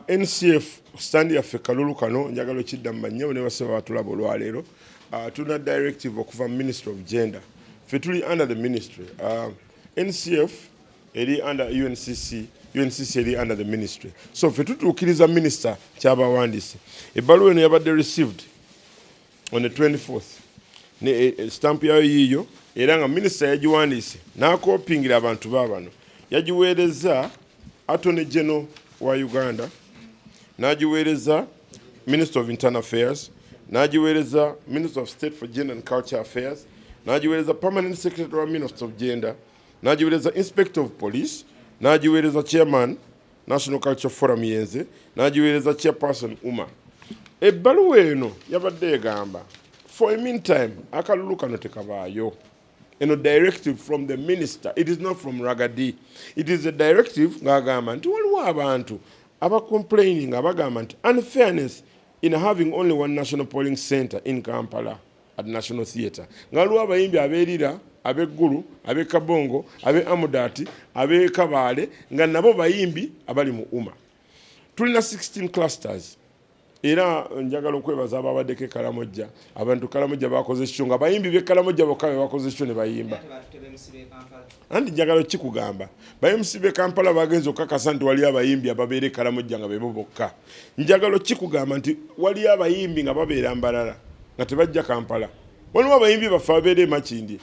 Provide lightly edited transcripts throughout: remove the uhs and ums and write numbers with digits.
NCF stand yaffe kalulu kano njagala kidda mu mannya ne basaba batulaba olwaleero tuna directive okuva Ministry of Gender ffe tuli under the ministry NCF eri under UNCC eri under the ministry so ffe tutuukiriza minister kyabawandiise ebbaluwa eno yabadde received on the 24th ne stamp yayo yiyo era nga minister yagiwandiise n'akoopingira abantu baabano yagiweereza Attorney General wa Uganda nagiweereza Minister of Internal Affairs nagiweereza Minister of State for Gender and Culture Affairs nagiweereza Permanent Secretary wa Minister of Gender nagiweereza Inspector of Police nagiweereza Chairman National Culture Forum yenze nagiweereza Chairperson Uma ebbaluwa eno yabadde egamba for a meantime akalulu kano tekabaayo eno directive from the minister it is not from Ragadi it is a directive ng'agamba nti waliwo abantu complaining abagamba nti unfairness in having only one national polling center in Kampala at National Theatre ngaliwo abayimbi abeerira abeggulu abekabongo abe amudati abe kabaale nga nabo bayimbi abali mu Uma tulina 16 clusters era njagala okwebaza ababaddeko Kalamojja abantu Kalamojja bakoze kyo nga bayimbi be Kalamojja bokka bakoze kyo ne bayimba andi njagala kikugamba bayimbi be Kampala bagenze okakasa nti wali abayimbi ababeere Kalamojja nga bebo bokka njagala kikugamba nti wali abayimbi nga babeera Mbalala nga tebajja Kampala waliwo abayimbi bafa abeere Makindi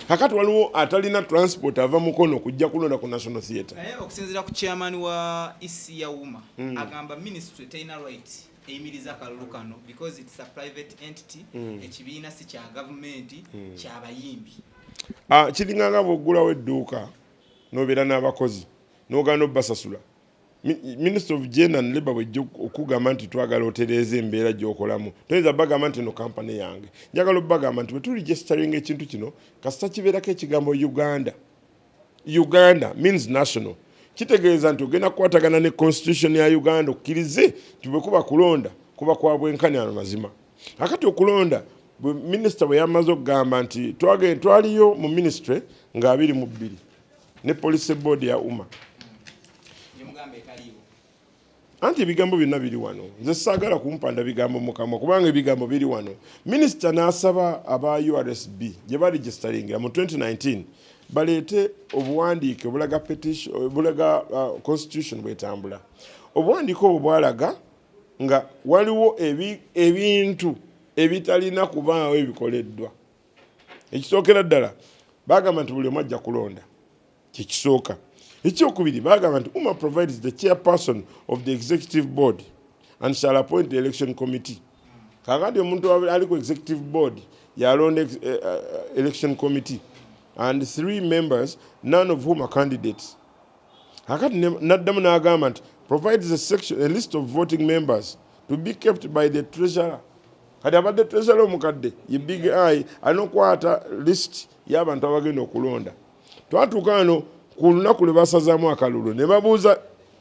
hakati waliwo atalina transport ava mukono kujja kulonda ku National Theatre okusinzira ku chairman wa isi ya Uma agamba ministry taina right eyimiriza kalulu kano because it's a private entity ekibiina si kya government kya bayimbi kiringanga bw'oggulawo edduuka n'obeera n'abakozi n'ogana obbasasula Minister of Gender and Labour bw'ejja okugamba nti twagala otereeza embeera gy'okolamu toyinza bagamba nti eno kampani yange njagala obbagamba nti bwe turegisteringa ekintu kino kasita kibeerako ekigambo Uganda means national kitegeeza nti ogenda kukwatagana ne constitution ya Uganda okkirize nti bwe kuba kulonda kuba kwa bwenkanya mazima akati okulonda minisita bwe yamaze okugamba nti twaliyo mu ministry nga 22 ne police board ya Uma anti ebigambo byonna biri wano nze saagala kumpanda bigambo mukamwa kubanga ebigambo biri wano minisita n'asaba aba URSB gye baregisteringira mu 2019 baleete obuwandiike obulaga constitution bwetambula obuwandiike obwo bwalaga nga waliwo ebintu ebitalina kubaawo ebikoleddwa ekisookera ddala bagamba nti buli omu ajja kulonda kyekisooka ekyokubiri bagamba nti Uma provides the chairperson of the executive board and shall appoint the election committee kakati omuntu ali ku executive board yalonda election committee and 3 members none of whom are candidates kakati naddamu n'agamba nti provides a list of voting members to be kept by the treasurer kati abadde treasurer omukadde ye big eye alina okukwata list y'abantu abagenda okulonda twatuuka wano ku lunaku lwe basazaamu akalulu ne babuuza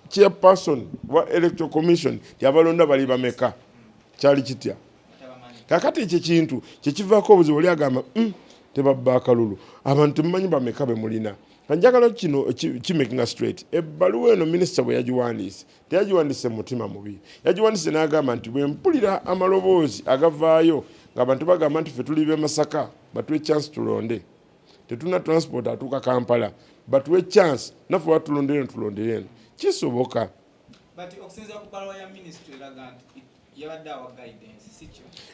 chairperson wa electoral commission yabalonda bali bameka kyali kitya kakati ekyo kintu kyekivaako obuzibu oli agamba tebabba akalulu abantu mumanyi bameka be mulina kanjagala kino kimakinga straight ebbaluwa eno minisita bwe yagiwandiise teyagiwandiise mu mutima mubi yagiwandiise n'agamba nti bwe mpulira amaloboozi agavaayo ng'abantu bagamba nti ffe tuli b'e Masaka batuwe chance tulonde tetuna transport atuuka Kampala batuwe chance naffe batulondere kisoboka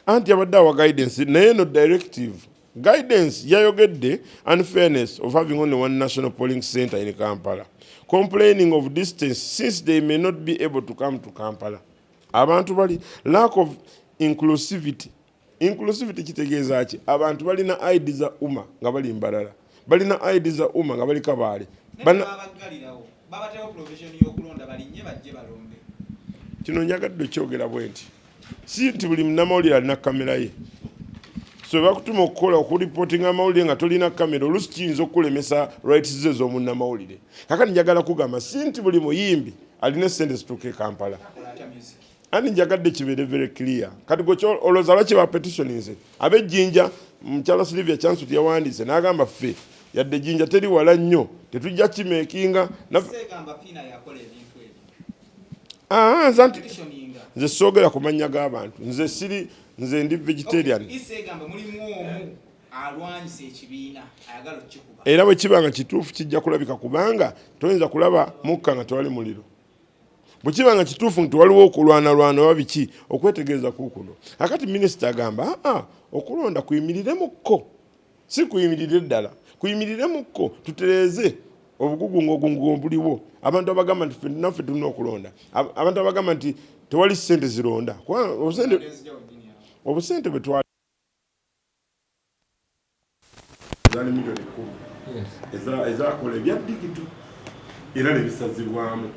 anti yabadde awa guidance naye eno directive guidance yayogedde unfairness of having only one national polling center in Kampala complaining of distance since they may not be able to come to Kampala abantu bali lack of inclusivity kitegeeza ki abantu balina ID za Uma nga bali Mbalala balina ID za Uma nga bali Kabaale kino njagadde kyogera bwe nti si nti buli munnamawulire alina kamera ye so bakutuma okukola okuripotinga amawulire nga tolina kamera oluusi kiyinza okulemesa rights ze z'omunnamawulire kakati njagala kugamba si nti buli muyimbi alina essente zituuka Kampala andi njagadde kibeere very clear kati gwe olowooza lwaki ba petitioninze ab'ejjinja mukyala Sylvia Chansuti yawandiise n'agamba ffe yadde Jinja teri wala nnyo tetujja kimeekinga nze soogera ku mannya g'abantu nze ndi vegetarian era bwe kiba nga kituufu kijja kulabika kubanga toyinza kulaba mukka nga tewali muliro bwe kiba nga kituufu nti waliwo okulwanalwana oba biki okwetegereza kukuno akati minisita agamba okulonda kuyimiriremukko si kuyimirire ddala kuyimiriremukko tutereeze obugugungo buliwo abantu abagamba nti naffe tulina okulonda abantu abagamba nti tewali ssente zironda obusente bwe twali milioni 10 ezakola ebya digito era nebisazibwamu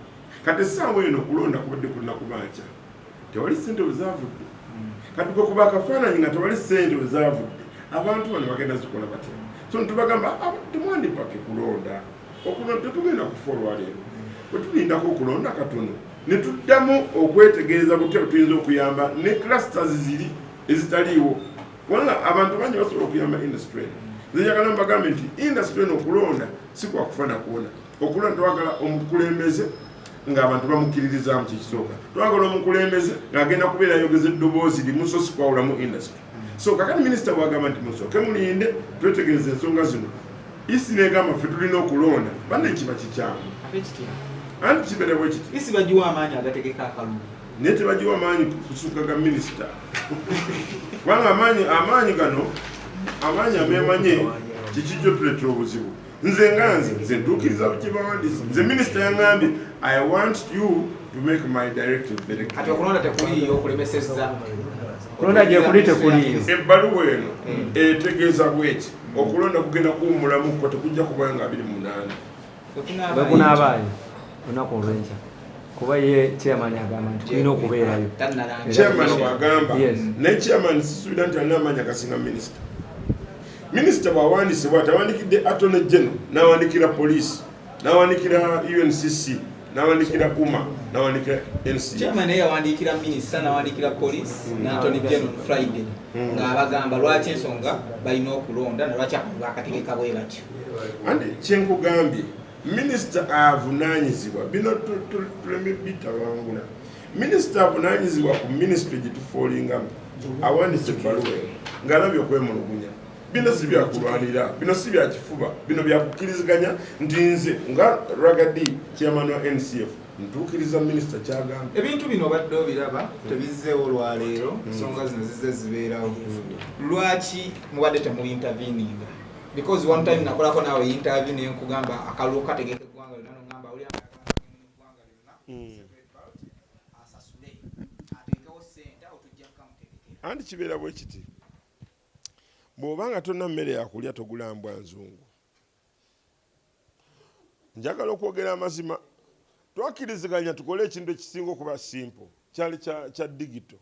kati essaawa eno okulonda kubadde kulina kubanca tewali ssente we zavudde kati gwe kuba akafaananyi nga tewali ssente we zavudde abantu bano bagenda zikola batya so ntubagamba temwandipake kulonda okulonda tetugenda kufa olwaleero bwe tulindako okulonda katono ne tuddamu okwetegereza butya tuyinza okuyamba ne clusters ziri ezitaliiwo wanga abantu bangi basobola okuyamba industry nze njagala mbagambe nti industry eno okulonda si kwakufana kuona okulonda twagala omukulembeze ng'abantu bamukkiririzaamu kikisooka twagala omukulembeze ng'agenda kubeera ayogeza eddoboozi limu so si kwawulamu industry so kakati minisita bwagamba nti musooke mulinde twetegereza ensonga zino isi negamba ffe tulina okulonda banne kiba kikyamu anti kibeere bwe kiti isi bagiwa amaanyi agategeka akalulu naye tebagiwa amaanyi kusuka ga minisita kubanga amaanyi gano amaanyi amemanye kikijjo tuleetera obuzibu nze ntuukiriza kibawandiisa nze minisita yaŋŋambye I want you to make my directive very clear. Ati okulonda tekuliyo okulemesezza kulonda gye kuli tekuliyo ebbaluwa eno etegeeza bweki okulonda kugenda kuwummulamuko tekujja kuba nga 28 bwekunaabaanyi olunaku olw'enkya kuba ye chairman agamba nti tulina okubeerayo chairman bwagamba naye chairman sisuubira nti alina amaanyi agasinga minisita minisita bw'awandiise bw'ati awandikidde attorney general n'awandikira poliisi n'awandikira UNCC n'awandikira UMA n'awandikira NCA chairman yawandikira minisita n'awandikira poliisi n'attorney general Friday ng'abagamba lwaki ensonga balina okulonda nalwaki bakategeka bwe batyo andi kyenkugambye minisita avunaanyizibwa bino tuleme bitabangula minisita avunaanyizibwa ku ministry gitufoolingamu awandise ebbaluwa ng'alabye okwemulugunya bino si byakulwanira bino si byakifuba bino byakukkiriziganya nti nze nga ragadi chairman wa NCF ntuukiriza minisita kyagamba ebintu bino obadde obiraba tebizzeewo olwaleero ensonga zino zizze zibeerawo lwaki mubadde temuli interveninga because one time nakolako naawe interview naye nkugamba akalulu kategeke eggwanga lyonna nogamba oli eggwanga lyonna asasule ateekewo ssente otujja kukamutegekera anti kibeera bwe kiti bw'obanga tonna mmere yakulya togulambwa nzungu njagala okwogera amazima twakkiriziganya tukole ekintu ekisinga okuba simple kyali kya digito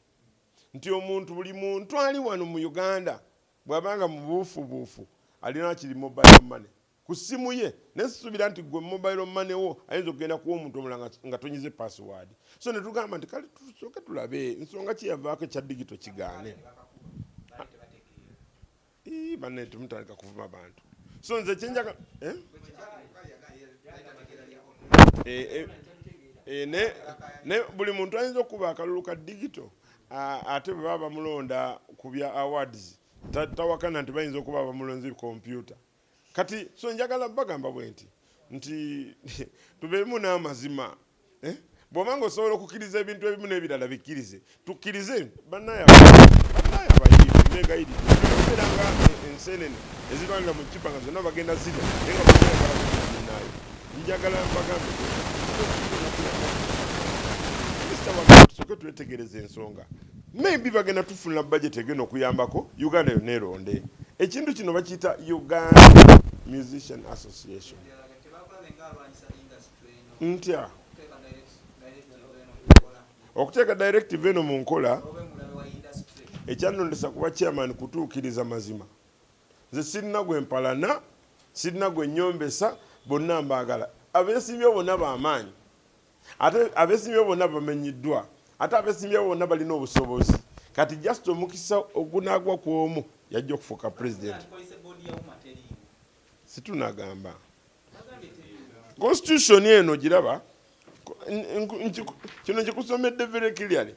nti omuntu buli muntu ali wano mu Uganda bw'abanga mu buufubuufu alina kiri mobile money ku ssimu ye nesisuubira nti gwe mobile money wo ayinza okugenda kuwa omuntu omulala nga tonyize password so ne tugamba nti kale tusooke tulabe ensonga kiyavaako ekya digito kigaane banne tumutandika kuvuma bantu so nze kyenjaga ne buli muntu ayinza okuba akalulu ka digito ate bwe baba bamulonda ku bya awards tawakana nti bayinza okuba bamulonzi kompyuta kati so njagala bagamba bwe nti tubeemu n'amazima bw'obanga osobola okukkiriza ebintu ebimu n'ebirala bikkirize tukkirize bannayabayirivu negayiri tubeeranga enseenene ezirwanira mu kipa nga zonna bagenda zirya naye nga baaayo njagala bagambe minisita wagamba tusooke twetegereza ensonga maybe bagenda tufunira budget egenda okuyambako Uganda yonna eronde ekintu kino bakiyita Uganda Musician Association ntya okuteeka directive eno mu nkola ekyanondesa kuba chairman kutuukiriza mazima nze sirina gwe mpalana sirina gwe nyombesa bonna mbaagala abeesimbye bonna b'amaanyi ate abeesimbye bonna bamenyiddwa ate abeesimbye bonna balina obusobozi kati just omukisa ogunaagwa ku omu yajja okufuuka president Situnagamba constitution eno giraba kino nkikusomedde very clearly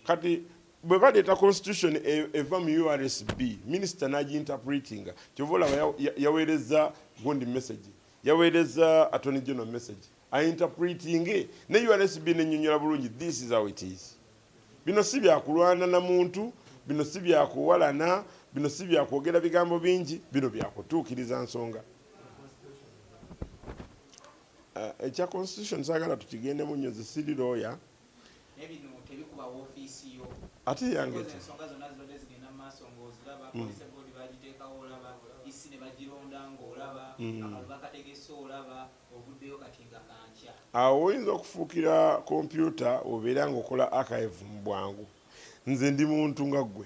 kati bwe baleeta constitution eva mu URSB minisita nagiinterpretinga kyova olaba yaweereza gundi message yaweereza attorney general message ainterpreting ne URSB nenyonyola bulungi this is how it is. Bino si byakulwana na muntu, bino si byakuwalana, bino si byakwogera bigambo bingi, bino byakutuukiriza nsonga. Ekya constitution saagala tukigende mu nyozi siri lawyer. Ebino tebikuba ofiisi yo. Ate yange ensonga zonna zino zigenda mu maaso ng'oziraba, police board bagiteekawo olaba, isi ne bagironda ng'olaba, akalulu bakategese olaba, obuddeyo kati nga kankya. Awo oyinza okufuukira kompyuta obeera ng'okola archive mu bwangu. Nze ndi muntu nga ggwe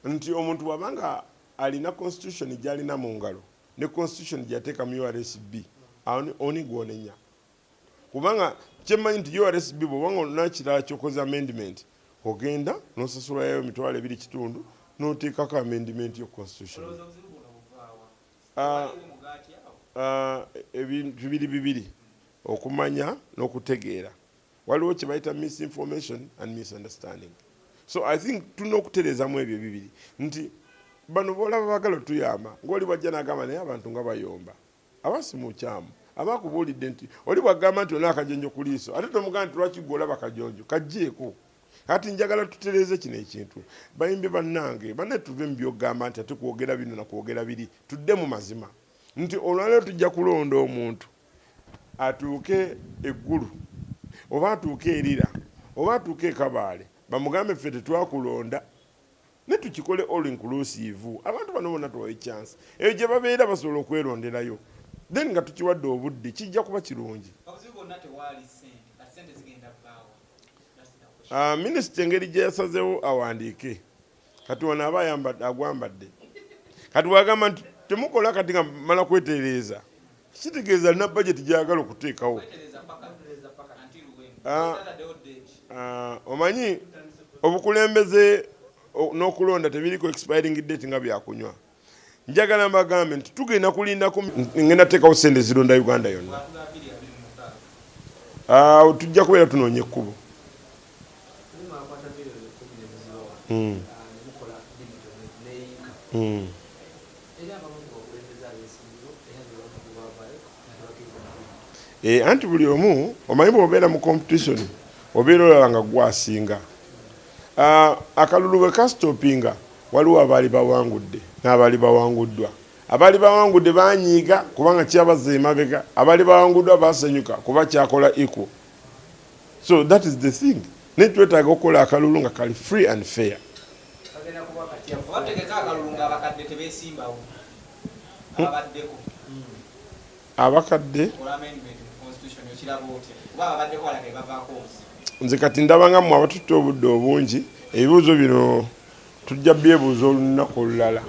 nti omuntu bw'abanga alina constitution gy'alina mu ngalo ne constitution gy'ateeka mu URSB oni gw'onenya. Kubanga kyemmanyi nti URSB bw'obanga olina kirala ky'okoze amendment ogenda n'osasulayo emitwalo 2.5 n'oteekako amendment yo constitution. Ebintu bibiri okumanya n'okutegeera. Waliwo kye bayita misinformation and misunderstanding. So I think tulina okutereezamu ebyo bibiri nti bano boolaba baagala otuyamba ng'oli bwajja n'agamba naye abantu nga bayomba abasi mu kyamu abakubuulidde nti oli bwagamba nti olina akajonjo ku liiso ate tomugamba nti lwaki gwe olaba kajonjo kaggyeko. Kati njagala tutereeze kino ekintu bayimbi bannange banne tuve mu byogamba nti ate kwogera bino na kwogera biri tudde mu mazima nti olwaleero tujja kulonda omuntu atuuke eggulu oba atuuke erira oba atuuke ekabaale bamugambe ffe tetwakulonda ne tukikole all inclusive abantu bano bonna tuwaye chance eyo gye babeera basobola okweronderayo then nga tukiwadde obudde kijja kuba kirungi. Minisita engeri gye yasazeewo awandiike kati wano aba agwambadde kati wagamba nti temukola kati nga mala kwetereeza kitegeeza alina budget gyagala okuteekawo. Omanyi obukulembeze n'okulonda tebiriko expiring date nga byakunywa. Njagala mbagambe nti tugenda kulindako ngenda teekawo sente zironda Uganda yonna. Tujja kubeera tunoonya ekkubo. Anti buli omu omanyi bw'obeera mu competition obeera olaba nga gwasinga. Akalulu bwe kasitopinga waliwo abaali bawangudde n'abaali bawanguddwa. Abaali bawangudde banyiiga kubanga kyabaza emabega, abaali bawanguddwa basanyuka kuba kyakola equal. So that is the thing. Ne twetaaga okukola akalulu nga kali free and fair. Abakadde nze kati ndabanga mmwe abatutte obudde obungi ebibuuzo bino tujja byebuuza olunaku olulala.